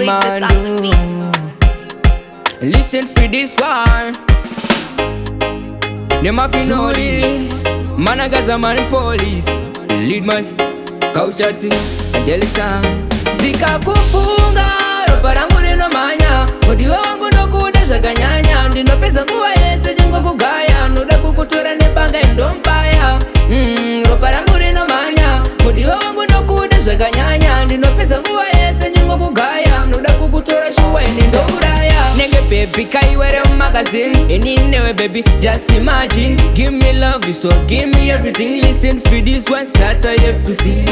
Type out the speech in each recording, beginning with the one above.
Victus on the beat. Listen for this one. Them have to know this. Managaza man police. Lead mas Kauchati Delisa. Tika kufunga ropa rangu nino manya. Odi wangu no kudesha kanyanya. Ndino pesa nguwa yese jengo kugaya. Nuda kukutura nepanga endompaya. Ropa rangu nino manya. Odi wangu no kudesha kanyanya. Ndino pesa nguwa yese jengo kugaya. Nuda kukutura shuwa enindo uraya. Nenge baby kaiwere magazine. Eninewe baby just imagine. Give me love so give me everything. Listen for this one scatter you have to see.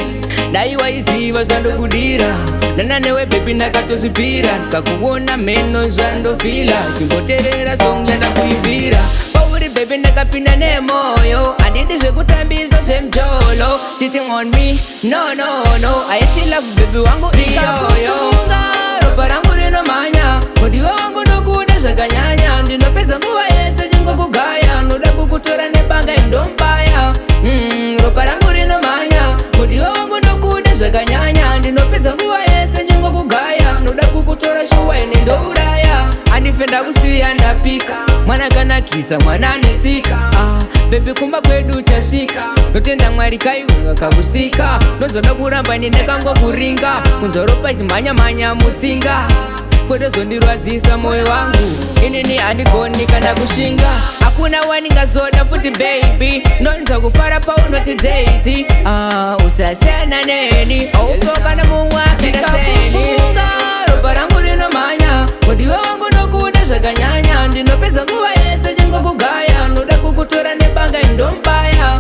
Daiwa isi wasando kudira. Nananewe baby nakatozipira. Kakuona meno zando fila. Kimboterera song yanda kuibira. Pawuri baby nakapina ne moyo. Adidiswe kutambizo semjolo. Cheating on me, no no no. I still love baby wangu iyo ropa rangu nino manya. Odi wangu no kudesha kanyanya. Ndino pesa nguwa yese jengo kugaya. Nuda kukutura nepanga endompaya. Ropa rangu nino manya. Odi wangu no kudesha kanyanya. Ndino pesa nguwa yese jengo kugaya. Nuda kukutura shuwa enindo uraya. Anifenda kusiya ndapika. Mwana kana kisa mwana nesika. Baby kumba kwedu chashika. Notenda mwari kaiunga kagusika. Nozoda kuramba ninekango kuringa. Kunzoropa jimanya manya mutsinga. Kwedo zondirwadzisa moyo wangu. Inini andigoni kana kushinga. Hakuna waninga zoda futi baby. Nonza kufara pa unoti deiti. Usasena neni. Aufoka na muwa kina seni. Ropa rangu nino manya. Odi wangu no kudesha kanyanya. Ndino pesa nguwa yese jengo kugaya. Nuda kukutura nepanga endompaya.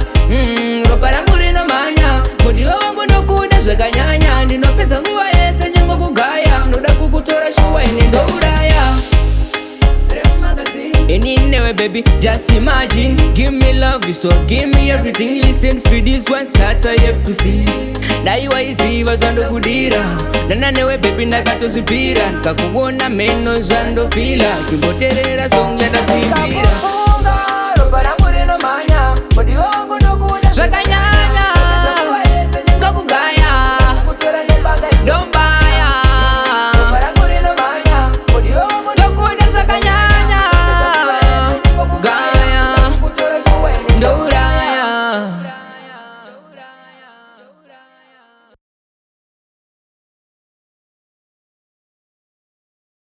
Ropa rangu nino manya. Odi wangu no kudesha kanyanya. Ndino pesa nguwa yese jengo kugaya. Nuda kukutura shuwa enindo uraya. Anyway baby, just imagine. Give me love, so give me everything. Listen for this one, scatter you have to see. Daiwa isi wasando kudira. Nananewe baby nakatozipira. Kakuona meno zando fila. Kimboterera song yanda kuibira.